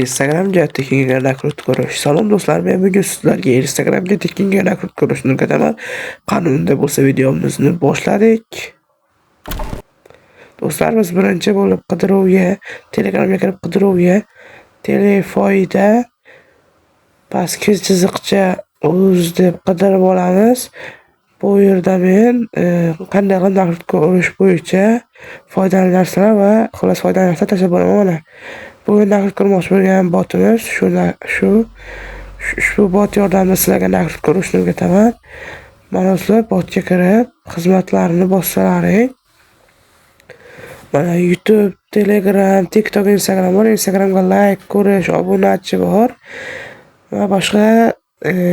Instagramga tekinga nakrut ko'rish. Salom do'stlar, men bugun sizlarga Instagramga tekinga nakrut ko'rishni o'rgataman. Qanunda bo'lsa videomizni boshladik. Do'stlar, biz birinchi bo'lib qidiruvga, Telegramga kirib qidiruvga telefoyda pastki chiziqcha uz deb qidirib olamiz. Bu yerda men qanday qilib nakrut ko'rish bo'yicha foydali narsalar va xolos foydali narsa tashlab boraman mana. Bugun nakrut ko'rmoqchi bo'lgan botimiz shu bot yordamida sizlarga nakrut ko'rishni o'rgataman. Mana sizlar botga kirib xizmatlarini bossalaring. Mana YouTube, Telegram, TikTok, Instagram bor. Instagramga like ko'rish, obunachi bor. Va boshqa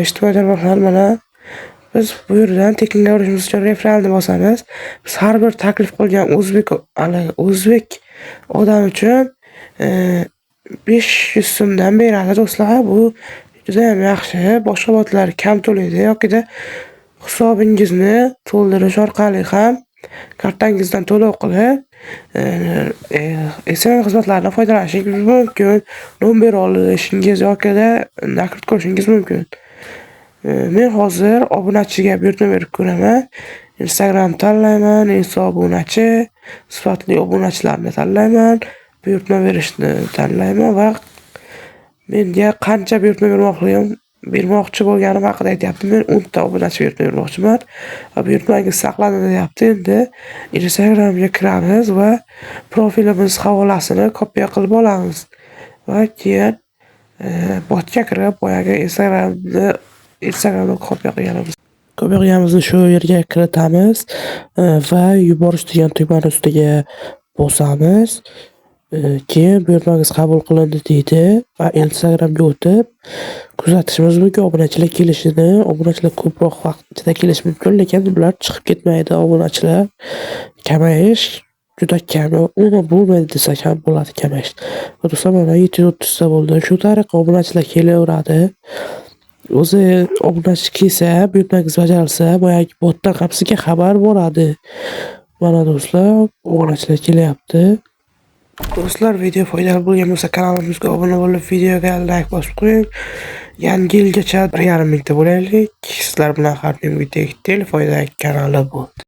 ijtimoiy tarmoqlar mana. Biz bu yerdan tekinga olishimiz uchun referralni bosamiz. Biz har bir taklif qilgan o'zbek odam uchun 500 so'mdan beradi do'stlar. Bu juda ham yaxshi. Boshqa botlar kam to'laydi yoki hisobingizni to'ldirish orqali ham kartangizdan to'lov qilib SMS xizmatlaridan foydalanishingiz mumkin. Nomer olishingiz yoki nakrut ko'rishingiz mumkin. Men hozir obunachiga buyurtma berib ko'raman. Instagram tanlayman, obunachi, sifatli obunachilarni tanlayman, buyurtma berishni tanlayman va menga qancha buyurtma bermoqchi bo'lganim haqida aytyapti. Men 10 ta obunachi buyurtma bermoqchiman. Va buyurtmangiz saqlanadi deyapti. Endi Instagramga kiramiz va profilimiz havolasini kopiya qilib olamiz. Va keyin botga kirib boyagi Instagramni kopiya qilganimizni shu yerga kiritamiz va yuborish degan tugmani ustiga bosamiz. Keyin buyurtmangiz qabul qilindi deydi va Instagramga o'tib kuzatishimiz mumkin obunachilar kelishini. Obunachilar ko'proq vaqt ichida kelishi mumkin, lekin bular chiqib ketmaydi. Obunachilar kamayish juda kam, umuman bo'lmaydi desak ham bo'ladi kamayish. Do'stlar, mana 730 ta bo'ldi. Shu tariqa obunachilar kelaveradi. O'zi obunachi kelsa, buyurtmangiz bajarilsa, boyagi botdan ham sizga xabar boradi. Mana do'stlar, obunachilar kelyapti. Do'stlar, video foydali bo'lgan bo'lsa kanalimizga obuna bo'lib, videoga like bosib qo'ying. Yangi yilgacha 1,5 mingta bo'laylik. Sizlar bilan har doimgidek telefoyda kanali bo'ldi.